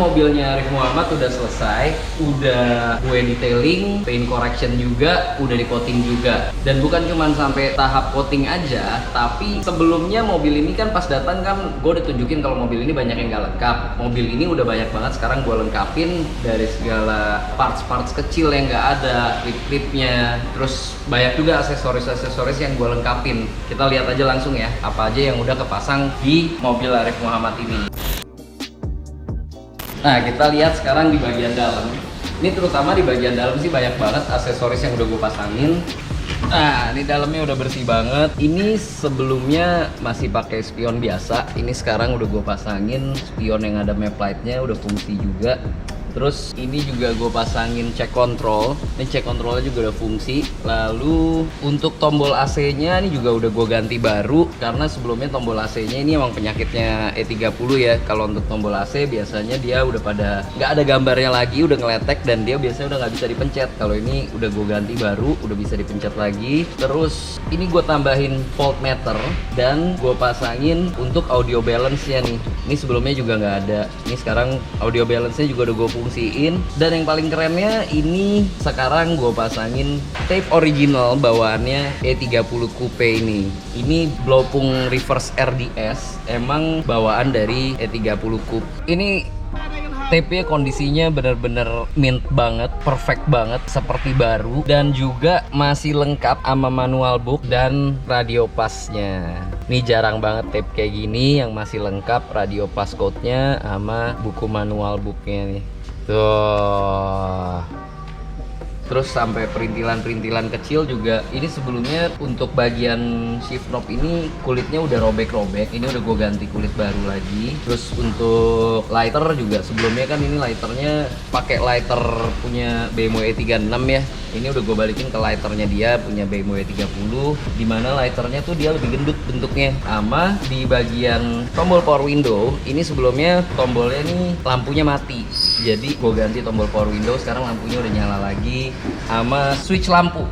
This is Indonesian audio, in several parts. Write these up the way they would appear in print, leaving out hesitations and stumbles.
mobilnya Arif Muhammad udah selesai, udah gue detailing, paint correction juga, udah di coating juga. Dan bukan cuma sampai tahap coating aja, tapi sebelumnya mobil ini kan pas datang kan gue udah tunjukin kalau mobil ini banyak yang gak lengkap. Mobil ini udah banyak banget sekarang gue lengkapin dari segala parts-parts kecil yang gak ada, klip-klipnya, terus banyak juga aksesoris-aksesoris yang gue lengkapin. Kita lihat aja langsung ya, apa aja yang udah kepasang di mobil Arif Muhammad ini. Nah, kita lihat sekarang di bagian dalam. Ini terutama di bagian dalam sih banyak banget aksesoris yang udah gue pasangin. Nah, ini dalamnya udah bersih banget. Ini sebelumnya masih pakai spion biasa. Ini sekarang udah gue pasangin spion yang ada map lightnya, udah fungsi juga. Terus ini juga gue pasangin check control. Ini check controlnya juga udah fungsi. Lalu untuk tombol AC-nya ini juga udah gue ganti baru, karena sebelumnya tombol AC-nya ini emang penyakitnya E30 ya. Kalau untuk tombol AC biasanya dia udah pada nggak ada gambarnya lagi, udah ngeletek dan dia biasanya udah nggak bisa dipencet. Kalau ini udah gue ganti baru, udah bisa dipencet lagi. Terus ini gue tambahin voltmeter dan gue pasangin untuk audio balance-nya nih. Ini sebelumnya juga nggak ada. Ini sekarang audio balance-nya juga udah gue fungsiin. Dan yang paling kerennya ini sekarang gue pasangin tape original bawaannya E30 Coupe ini. Ini Blaupung reverse RDS, emang bawaan dari E30 Coupe. Ini tape-nya kondisinya bener-bener mint banget, perfect banget, seperti baru, dan juga masih lengkap sama manual book dan radio pasnya. Ini jarang banget tape kayak gini yang masih lengkap radio pas code-nya sama buku manual booknya nih. Tuh. Terus sampai perintilan-perintilan kecil juga. Ini sebelumnya untuk bagian shift knob ini kulitnya udah robek-robek. Ini udah gue ganti kulit baru lagi. Terus untuk lighter juga sebelumnya kan ini lighternya pakai lighter punya BMW E36 ya. Ini udah gue balikin ke lighternya dia punya BMW E30, dimana lighternya tuh dia lebih gendut bentuknya. Sama di bagian tombol power window, ini sebelumnya tombolnya nih lampunya mati. Jadi gue ganti tombol power window, sekarang lampunya udah nyala lagi. Sama switch lampu,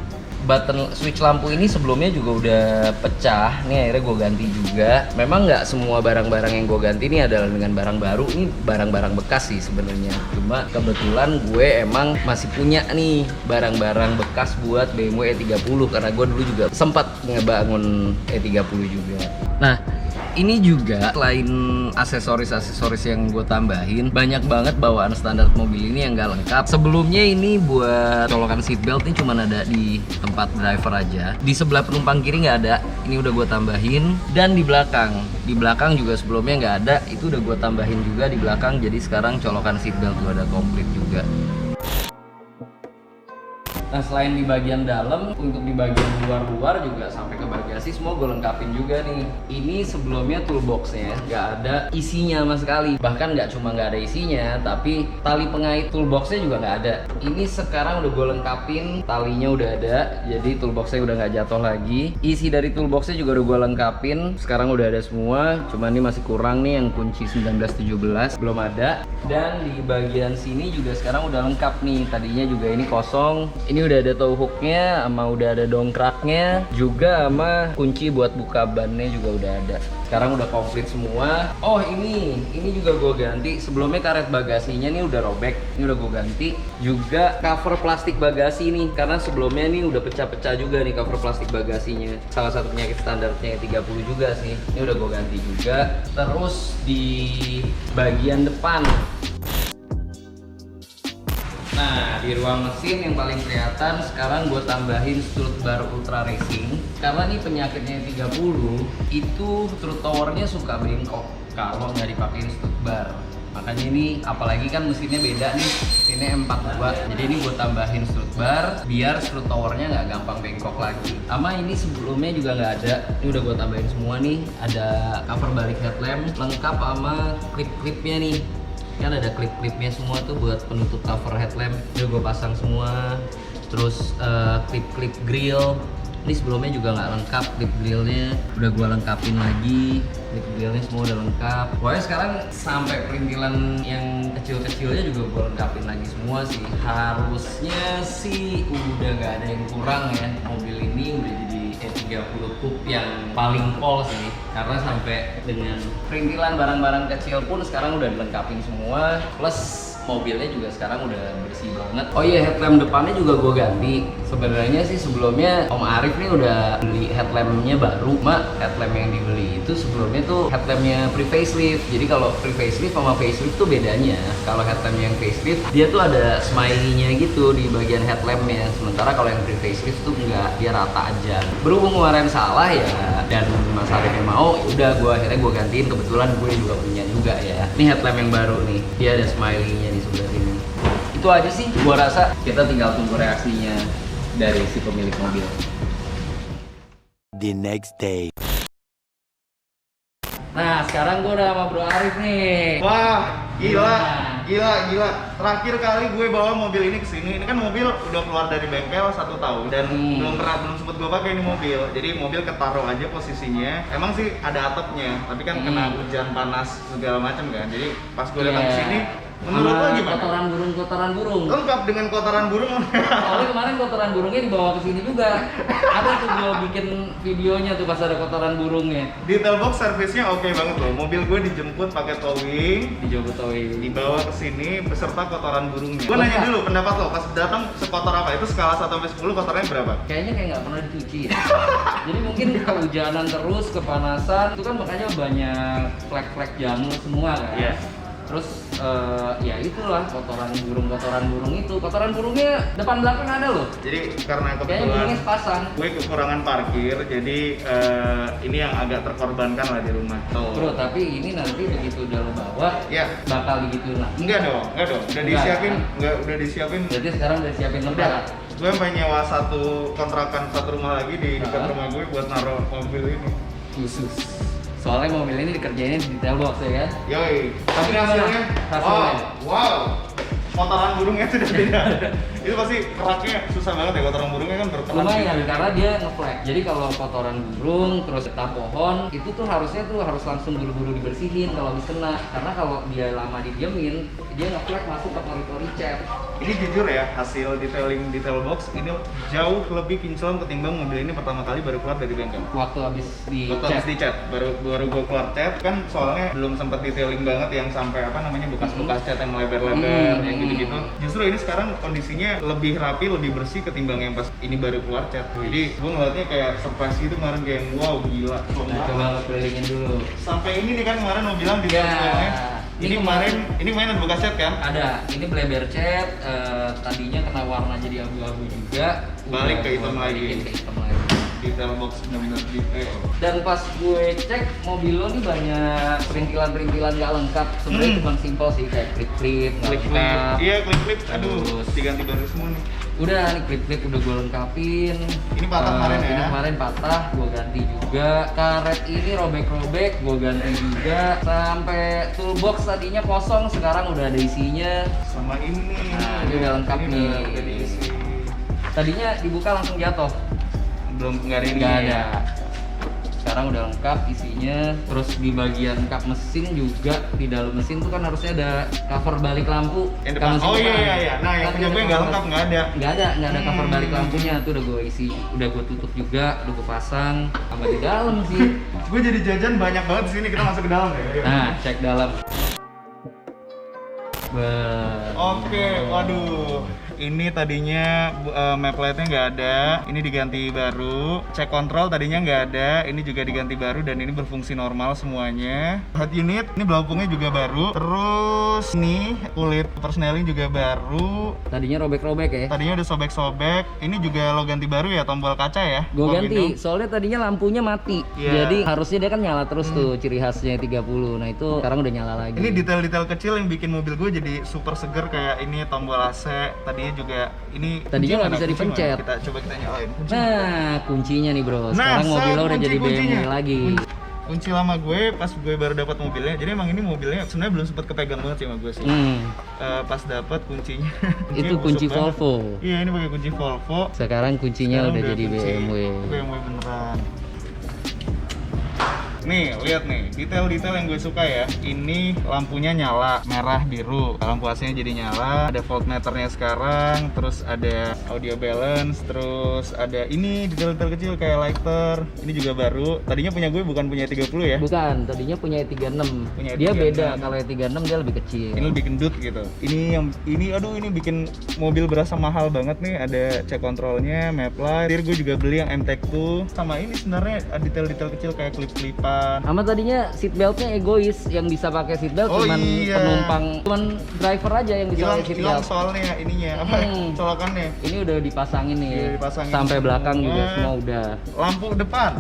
button switch lampu ini sebelumnya juga udah pecah. Nih akhirnya gue ganti juga. Memang nggak semua barang-barang yang gue ganti ini adalah dengan barang baru. Ini barang-barang bekas sih sebenarnya. Cuma kebetulan gue emang masih punya nih barang-barang bekas buat BMW E30, karena gue dulu juga sempat ngebangun E30 juga. Nah, ini juga selain aksesoris-aksesoris yang gue tambahin, banyak banget bawaan standar mobil ini yang gak lengkap. Sebelumnya ini buat colokan seatbelt ini cuma ada di tempat driver aja. Di sebelah penumpang kiri nggak ada. Ini udah gue tambahin. Dan di belakang juga sebelumnya nggak ada. Itu udah gue tambahin juga di belakang. Jadi sekarang colokan seatbelt gue ada komplit juga. Nah, selain di bagian dalam, untuk di bagian luar-luar juga sampai ke bagasi semua gue lengkapin juga nih. Ini sebelumnya toolboxnya nggak ada isinya sama sekali. Bahkan nggak cuma nggak ada isinya, tapi tali pengait toolboxnya juga nggak ada. Ini sekarang udah gue lengkapin, talinya udah ada, jadi toolboxnya udah nggak jatuh lagi. Isi dari toolboxnya juga udah gue lengkapin, sekarang udah ada semua. Cuman ini masih kurang nih yang kunci 1917 belum ada. Dan di bagian sini juga sekarang udah lengkap nih. Tadinya juga ini kosong. Ini udah ada tow hooknya, sama udah ada dongkraknya, juga sama kunci buat buka bannya juga udah ada. Sekarang udah komplit semua. Oh, ini juga gue ganti. Sebelumnya karet bagasinya nih udah robek, ini udah gue ganti. Juga cover plastik bagasi nih, karena sebelumnya nih udah pecah-pecah juga nih cover plastik bagasinya. Salah satu penyakit standarnya 30 juga sih. Ini udah gue ganti juga. Terus di bagian depan, nah, di ruang mesin yang paling kelihatan sekarang gue tambahin strut bar ultra racing. Karena nih penyakitnya 30 itu strut towernya suka bengkok kalau nggak dipakein strut bar. Makanya ini, apalagi kan mesinnya beda nih, mesinnya M42. Jadi ini gue tambahin strut bar biar strut towernya nggak gampang bengkok lagi. Sama ini sebelumnya juga nggak ada. Ini udah gue tambahin semua nih. Ada cover balik headlamp lengkap sama klip-klipnya nih. Kan ada klip-klipnya semua tuh buat penutup cover headlamp. Udah gue pasang semua. Terus klip-klip grill. Ini sebelumnya juga nggak lengkap klip grillnya. Udah gue lengkapin lagi. Klip grillnya semua udah lengkap. Pokoknya sekarang sampai perintilan yang kecil-kecilnya juga gue lengkapin lagi semua sih. Harusnya sih udah nggak ada yang kurang ya. Mobil ini udah jadi E30 Coupe yang paling pol sih, karena sampai dengan perintilan barang-barang kecil pun sekarang udah dilengkapi semua, plus mobilnya juga sekarang udah bersih banget. Oh iya, headlamp depannya juga gue ganti. Sebenarnya sih sebelumnya Om Arif nih udah beli headlampnya baru, headlamp yang dibeli itu sebelumnya tuh headlampnya pre-facelift. Jadi kalau pre-facelift sama facelift tuh bedanya. Kalau headlamp yang facelift dia tuh ada smiley-nya gitu di bagian headlampnya. Sementara kalau yang pre-facelift tuh enggak, dia rata aja. Berhubung kemarin salah ya, dan Mas Arifnya mau, udah akhirnya gue gantiin. Kebetulan gue juga punya juga ya. Ini headlamp yang baru nih, dia ada smiley-nya di sebelah sini. Itu aja sih, gua rasa kita tinggal tunggu reaksinya dari si pemilik mobil. The next day. Nah, sekarang gua udah sama Bro Arif nih. Wah, gila, Nah. gila. Terakhir kali gue bawa mobil ini ke sini, ini kan mobil udah keluar dari bengkel 1 tahun dan belum sempet gue pakai ini mobil. Jadi mobil ketaruh aja posisinya. Emang sih ada atapnya, tapi kan kena hujan panas segala macam kan. Jadi pas gue datang ke sini, menurut lo gimana? Kotoran burung. Lengkap dengan kotoran burung. Soalnya kemarin kotoran burungnya dibawa ke sini juga. Ada tuh gua bikin videonya tuh pas ada kotoran burungnya. Detail box servisnya oke banget loh. Mobil gue dijemput pakai towing, dibawa ke sini beserta kotoran burungnya. Gue nanya dulu pendapat lo pas datang sekotor apa? Itu skala 1 sampai 10 kotornya berapa? Kayaknya kayak nggak pernah dicuci ya. Jadi mungkin kehujanan terus, kepanasan, itu kan makanya banyak flek-flek jamur semua kan. Iya. Terus ya itulah kotoran burung itu. Kotoran burungnya depan belakang ada loh. Jadi karena Kayaknya kebetulan burungnya sepasang. gue kekurangan parkir, jadi ini yang agak terkorbankan lah di rumah. Bro, tapi ini nanti begitu udah lo bawa, Ya. bakal digituin lagi. Enggak dong. Udah Enggak, disiapin, kan? udah disiapin. Berarti sekarang udah siapin Udah. lebaran. Gue sampai nyewa satu rumah lagi di dekat Ah. rumah gue buat naruh mobil ini. Khusus. Soalnya mobil ini dikerjainnya di detail box ya kan? Yoi. Tapi Gimana hasilnya, hasilnya? wow. Kotoran burungnya sudah tidak ada. Itu pasti keraknya susah banget ya, kotoran burungnya kan berperan. Lumayan karena dia ngeflek. Jadi kalau kotoran burung terus getah pohon itu tuh harusnya harus langsung buru-buru dibersihin kalau habis kena. Karena kalau dia lama didiemin, dia ngeflek masuk ke pori-pori cat. Ini jujur ya, hasil detail box ini jauh lebih kinclong ketimbang mobil ini pertama kali baru keluar dari bengkel. Waktu habis Waktu habis dicat, baru gue keluar cat kan, soalnya belum sempat detailing banget yang sampai bekas-bekas cat yang melebar-lebar yang gitu-gitu. Justru ini sekarang kondisinya lebih rapi, lebih bersih ketimbang yang pas ini baru keluar cat. Jadi gue ngeliatnya kayak surprise gitu kemarin, kayak wow gila. Nah, coba lo kelilingin dulu. Sampai ini nih kan kemarin mau bilang di Ya. ini kemarin ada bekas cat kan? Ada, ini bleber cat, tadinya kena warna jadi abu-abu juga. Balik ke hitam Gua lagi. balikin ke hitam lagi. Detail box benar-benar detail. Dan pas gue cek mobil lo nih banyak perintilan-perintilan nggak lengkap. Sebenarnya cuma simpel sih, kayak klip-klip nggak lengkap. Iya, klip-klip. Aduh, Terus diganti baru semua nih. udah nih klip-klip udah gue lengkapin. Ini patah kemarin ya? Ini kemarin patah, gue ganti juga. Karet ini robek-robek, gue ganti juga. Sampai toolbox tadinya kosong, sekarang udah ada isinya. Sama ini. Nah, ini udah lengkap Ini nih. udah diisi. Tadinya dibuka langsung jatuh. Belum nggak ada ini. Nggak ya? ada. Sekarang udah lengkap isinya. Terus di bagian kap mesin juga, di dalam mesin tuh kan harusnya ada cover balik lampu. Yang Kap depan. mesin Oh depan. iya. Nah, yang Kan punya ada gue nggak cover- lengkap, nggak ada. nggak ada cover balik lampunya. Tuh udah gue isi, udah gue tutup juga, udah gue pasang. Sama di dalam sih. Gue jadi jajan banyak banget di sini. Kita masuk ke dalam ya. Ayo. Nah, cek dalam. Oke, waduh. Ini tadinya map light-nya nggak ada, ini diganti baru. Cek kontrol tadinya nggak ada, ini juga diganti baru dan ini berfungsi normal semuanya. Head unit, ini belampungnya juga baru. Terus ini kulit persneling juga baru. Tadinya robek-robek ya. Tadinya udah sobek-sobek. Ini juga lo ganti baru ya, tombol kaca ya? Gue Power ganti, window. soalnya tadinya lampunya mati. Iya. Jadi harusnya dia kan nyala terus tuh, ciri khasnya 30. Nah itu sekarang udah nyala lagi. Ini detail-detail kecil yang bikin mobil gue jadi super seger, kayak ini tombol AC. Tadinya juga ini Tadinya nggak kunci bisa mana? Kunci dipencet. mana? Coba kita nyalain. Kunci mana? Nah, kuncinya nih bro. Nah, Sekarang mobil lo udah jadi kunci-kuncinya. BMW lagi. Kunci lama gue pas gue baru dapat mobilnya. Jadi emang ini mobilnya sebenarnya belum sempat kepegang banget sih sama gue sih. Pas dapat kuncinya. Itu busuk kunci banget. Volvo. Iya, ini pakai kunci Volvo. Sekarang kuncinya Sekarang udah jadi kunci BMW. BMW beneran. Nih, lihat nih, detail-detail yang gue suka ya. Ini lampunya nyala, merah, biru. Lampu AC-nya jadi nyala. Ada voltmeternya sekarang, terus ada audio balance, terus ada ini detail-detail kecil kayak lighter. Ini juga baru. Tadinya punya gue bukan punya 30 ya. Bukan, tadinya punya E36. Punya Dia E36. beda, kalau E36 dia lebih kecil. Ini lebih gendut gitu. Ini bikin mobil berasa mahal banget nih. Ada check controlnya, map light. Gue juga beli yang MTEK2. Sama ini sebenarnya ada detail-detail kecil kayak klip-klipan. Sama tadinya seat beltnya egois, yang bisa pakai seat belt Oh, cuman iya. penumpang, cuman driver aja yang bisa pakai seat Hilang belt. soalnya ininya apa colokannya. Ini udah dipasangin nih. Udah dipasangin Sampai belakang semua. juga semua udah. Lampu depan.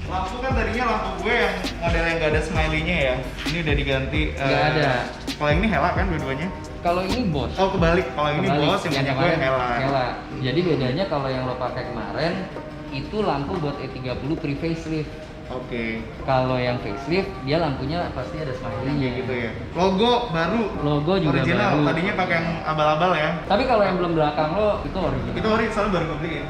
Lampu kan tadinya lampu gue yang model yang gak ada smiley-nya ya. Ini udah diganti. Nggak ada. Kalau yang ini Hella kan dua-duanya. Kalau ini Bosch. Oh kebalik. Kalau ini Kebalik. Bosch, yang punya gue kemarin Hella. Hella. Jadi bedanya kalau yang lo pakai kemarin itu lampu buat E30 pre facelift. Oke. Kalau yang facelift dia lampunya pasti ada Kayak smiley-nya gitu ya. Logo baru. Logo juga original. baru. Tadinya pakai yang abal-abal ya. Tapi kalau yang belum belakang lo itu original. Itu ori soalnya baru gue beliin.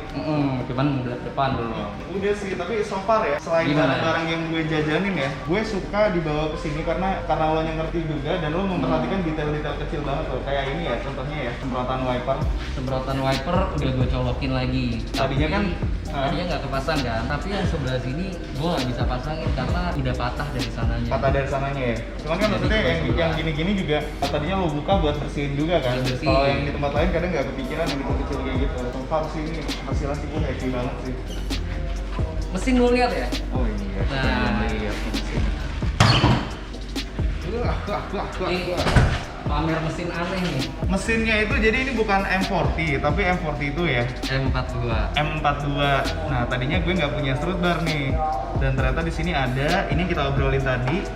Cuman depan dulu. Udah sih, tapi so far ya, selain Gimana? barang-barang yang gue jajanin ya, gue suka dibawa ke sini karena lo yang ngerti juga dan lo memperhatikan detail-detail kecil banget loh. Kayak ini ya, contohnya ya, semprotan wiper. Semprotan wiper udah gue colokin lagi. Tadinya kan, tadinya nggak kepasang kan. Tapi yang sebelah sini gue nggak bisa pasangin karena udah patah dari sananya. Patah dari sananya ya. Cuman kan Jadi maksudnya coba yang sebelah. gini-gini juga tadinya lo buka buat bersihin juga kan. Buat bersihin. Kalau yang di tempat lain kadang nggak kepikiran yang kecil kayak gitu. So far sih ini hasilnya sih gue happy banget sih. Mesin lo lihat ya? Oh iya. Nah. Iya. Ini pamer mesin aneh nih. Mesinnya itu jadi ini bukan M40 tapi M40 itu ya. M42. M42. Nah, tadinya gue nggak punya strut bar nih. Dan ternyata di sini ada, ini kita obrolin tadi,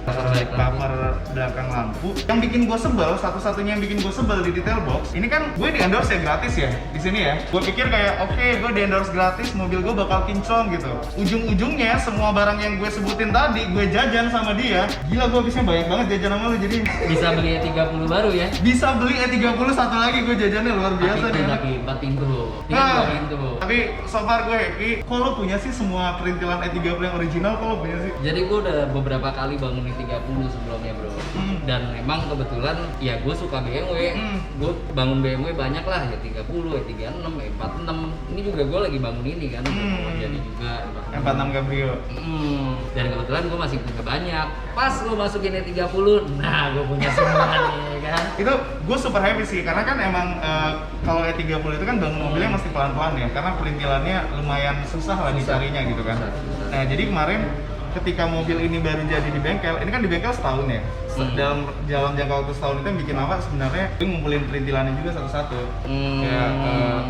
cover belakang lampu. Yang bikin gue sebel, satu-satunya yang bikin gue sebel di detail box, ini kan gue di endorse ya gratis ya di sini ya. Gue pikir kayak oke, gue di endorse gratis, mobil gue bakal kinclong gitu. Ujung-ujungnya semua barang yang gue sebutin tadi, gue jajan sama dia. Gila, gue habisnya banyak banget jajan sama lu jadi. Bisa beli E30 baru ya? Bisa beli E30 satu lagi, gue jajannya luar biasa nih. Tapi 4 pintu. Ini Nah, 2 pintu. tapi so far gue happy. Kok lo punya sih semua perintilan E30 yang original, kok lo punya sih? Jadi gue udah beberapa kali bangun di 30 sebelumnya bro. Dan emang kebetulan ya gue suka BMW. Gue bangun BMW banyak lah ya 30, E36, E46. Ini juga gue lagi bangun ini kan. Jadi juga M46 Cabrio. Dan kebetulan gue masih punya banyak. Pas lo masukin E30, nah gue punya semua nih kan. Itu gue super happy sih karena kan emang kalau E30 itu kan bangun mobilnya mesti pelan-pelan ya karena perintilannya lumayan susah lah dicarinya gitu kan. Susah. Nah jadi kemarin ketika mobil ini baru jadi di bengkel, ini kan di bengkel setahun ya. Dalam jangka waktu setahun itu yang bikin apa sebenarnya gue ngumpulin perintilannya juga satu-satu. Kayak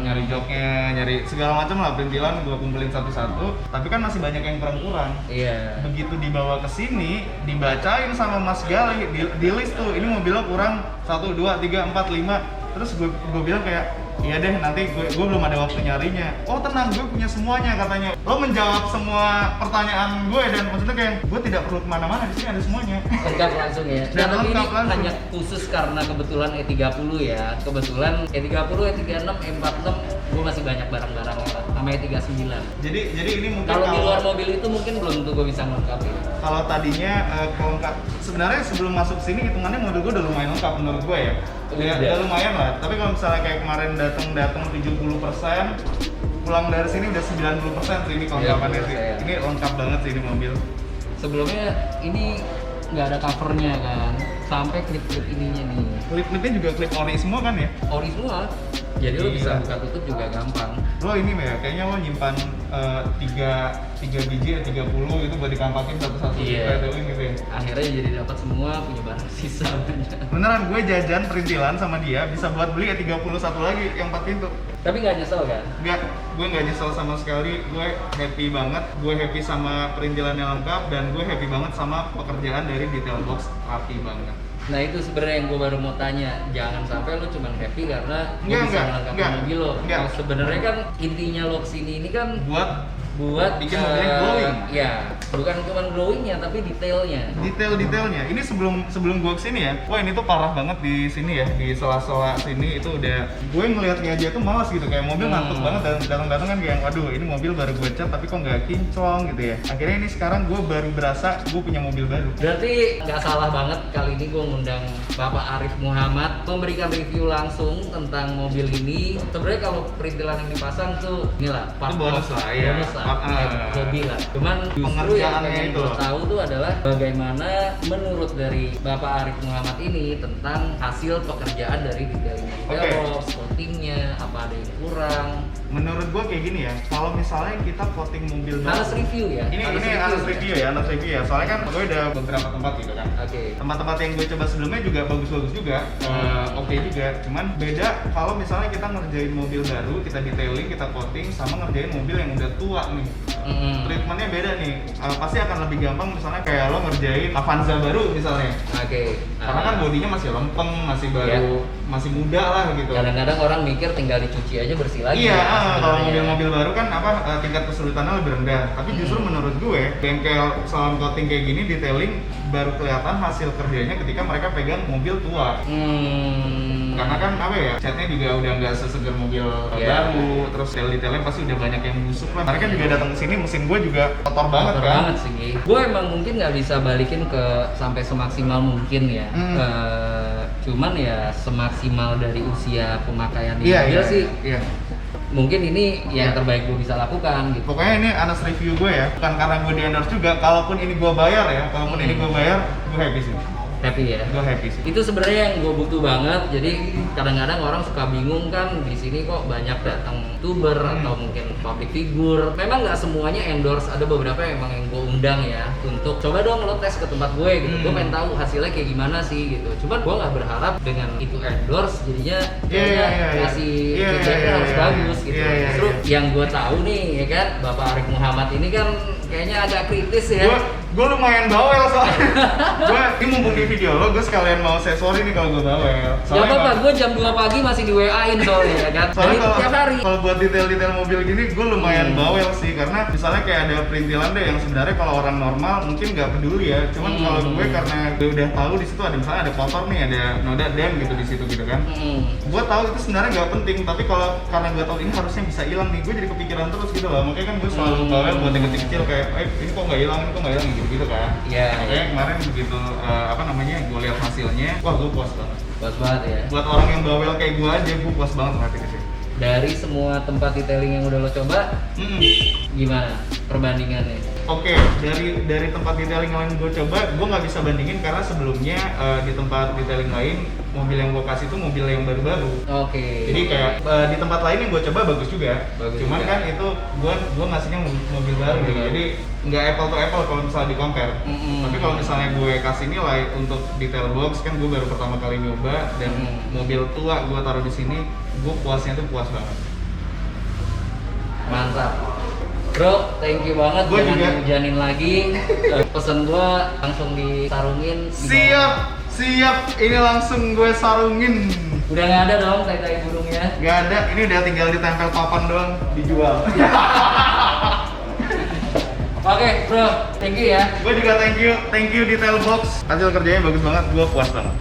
nyari joknya, nyari segala macam lah perintilan gue kumpulin satu-satu. Tapi kan masih banyak yang kurang-kurang. Iya. Begitu dibawa ke sini, dibacain sama Mas Gali, di list tuh, ini mobilnya kurang 1, 2, 3, 4, 5. Terus gue bilang kayak, iya deh nanti gue belum ada waktu nyarinya. Oh tenang, gue punya semuanya katanya. Lo menjawab semua pertanyaan gue dan maksudnya kayak gue tidak perlu kemana-mana, di sini ada semuanya. Lengkap langsung ya. Dan tapi ini lengkap langsung. hanya khusus karena kebetulan E30 ya. Kebetulan E30, E36, E46 gue masih banyak barang-barang lah sama E39. Jadi ini mungkin Kalau di luar mobil itu mungkin belum tentu gue bisa melengkapi. kalau tadinya kelengkap, sebenarnya sebelum masuk sini hitungannya mobil gue udah lumayan lengkap menurut gue ya. Udah lumayan lah. Tapi kalau misalnya kayak kemarin datang 70%, pulang dari sini udah 90% sih ini kelengkapannya sih. Ini lengkap banget sih ini mobil. Sebelumnya ini nggak ada covernya kan, sampai klip-klip ininya nih. Klip-klipnya juga klip ori semua kan ya? Ori semua. Jadi lo bisa Iya. buka tutup juga gampang. Lo ini ya, kayaknya lo nyimpan 3 biji ya 30 itu buat dikampakin satu-satu Iya. detailing gitu ya. Akhirnya jadi dapat semua, punya barang sisa banyak. Beneran gue jajan perintilan sama dia bisa buat beli 31 lagi yang 4 pintu. Tapi nggak nyesel kan? Enggak, gue nggak nyesel sama sekali. Gue happy banget. Gue happy sama perintilan yang lengkap dan gue happy banget sama pekerjaan dari detail box rapi banget. Nah itu sebenarnya yang gue baru mau tanya, jangan sampai lo cuma happy karena lo Enggak, bisa enggak, melengkapi enggak, mobil lo. enggak. Kalau sebenarnya kan intinya lo kesini ini kan Buat buat bikin mobilnya glowing. Ya, bukan cuma glowingnya tapi detailnya. Detailnya. Ini sebelum gua kesini ya, wah ini tuh parah banget di sini ya, di sela-sela sini itu udah gue ngelihatnya aja tuh malas gitu, kayak mobil ngantuk banget dan datang-datang kan kayak waduh ini mobil baru gue cat tapi kok nggak kinclong gitu ya. Akhirnya ini sekarang gue baru berasa gue punya mobil baru. Berarti nggak salah banget kali ini gue ngundang Bapak Arif Muhammad memberikan review langsung tentang mobil ini. Sebenarnya kalau perintilan yang dipasang tuh inilah Itu bonus lah ya. bonus lah, hobi lah. Cuman justru yang Pengerjaannya pengen itu gue loh. tahu tuh adalah bagaimana menurut dari Bapak Arif Muhammad ini tentang hasil pekerjaan dari detailing box, coatingnya, apa ada yang kurang. Menurut gue kayak gini ya, kalau misalnya kita coating mobil Harus review ya. ini harus review ya. Soalnya kan gue udah beberapa tempat gitu kan. Oke. Tempat-tempat yang gue coba sebelumnya juga bagus-bagus juga, oke juga. Cuman beda kalau misalnya kita ngerjain mobil baru, kita detailing, kita coating, sama ngerjain mobil yang udah tua nih. Treatmentnya beda nih. Pasti akan lebih gampang misalnya kayak lo ngerjain Avanza baru misalnya. Oke. Karena kan bodinya masih lempeng, masih baru, masih muda lah gitu. Kadang-kadang orang mikir tinggal dicuci aja bersih lagi. Iya, ya, kalau sebenarnya. mobil-mobil baru kan tingkat kesulitannya lebih rendah. Tapi justru menurut gue, bengkel salon coating kayak gini detailing baru kelihatan hasil kerjanya ketika mereka pegang mobil tua. Karena kan catnya juga udah nggak sesegar mobil baru, terus detail-detailnya pasti udah banyak yang busuk lah. Mereka juga datang ke sini, mesin gue juga kotor banget Kotor kan. banget sih. Gue emang mungkin nggak bisa balikin ke sampai semaksimal mungkin ya. Cuman ya semaksimal dari usia pemakaian di mobil sih. Iya. Mungkin ini yang terbaik gue bisa lakukan gitu. Pokoknya ini honest review gue ya, bukan karena gue di endorse juga. Kalaupun ini gue bayar ya, gue happy sih. Happy ya. Gue happy sih. Itu sebenarnya yang gue butuh banget. Jadi kadang-kadang orang suka bingung kan di sini kok banyak datang youtuber atau mungkin public figure. Memang nggak semuanya endorse. Ada beberapa yang emang yang gue undang ya untuk coba dong lo tes ke tempat gue gitu. Gue pengen tahu hasilnya kayak gimana sih gitu. Cuman gue nggak berharap dengan itu endorse jadinya kasih feedbacknya harus bagus gitu. Justru yang gue tahu nih ya kan Bapak Arif Muhammad ini kan kayaknya agak kritis ya. Gue lumayan bawel soalnya. Ini mumpung di video lo, gue sekalian mau say sorry nih kalau gue bawel. Ya apa-apa, gue jam 2 pagi masih di WA-in soalnya ya kan. Soalnya tiap hari. Kalau buat detail-detail mobil gini, gue lumayan bawel sih. Karena misalnya kayak ada perintilan deh yang sebenarnya kalau orang normal mungkin nggak peduli ya. Cuman kalau gue karena gue udah tahu di situ ada misalnya ada kotor nih, ada noda dam gitu di situ gitu kan. Gue tahu itu sebenarnya nggak penting, tapi kalau karena gue tahu ini harusnya bisa hilang nih, gue jadi kepikiran terus gitu loh. Makanya kan gue selalu bawel buat yang kecil-kecil kayak, ini kok nggak hilang, gitu kan. Iya. Makanya kemarin begitu gue lihat hasilnya, wah gue puas banget. Puas banget ya. Buat orang yang bawel kayak gue aja, gue puas banget ngeliat ini sih. Dari semua tempat detailing yang udah lo coba, gimana perbandingannya? Oke, dari tempat detailing lain gue coba, gue nggak bisa bandingin karena sebelumnya di tempat detailing lain mobil yang gue kasih itu mobil yang baru-baru. Oke. Jadi kayak di tempat lain yang gue coba bagus juga. Cuman juga. kan itu gue ngasihnya mobil baru gitu. Jadi nggak apple to apple kalau misalnya di compare. Tapi kalau misalnya gue kasih nilai untuk detail box kan gue baru pertama kali nyoba dan mobil tua gue taruh di sini, gue puasnya tuh puas banget. Mantap. Bro, thank you banget. Gua Jangan juga. dihujanin lagi. Pesen gua langsung disarungin. Siap, ini langsung gue sarungin. Udah nggak ada dong tai-tai burungnya. Nggak ada, ini udah tinggal ditempel papan doang, dijual. Oke, bro, thank you ya. Gue juga thank you Detail Box. Hasil kerjanya bagus banget, gue puas banget.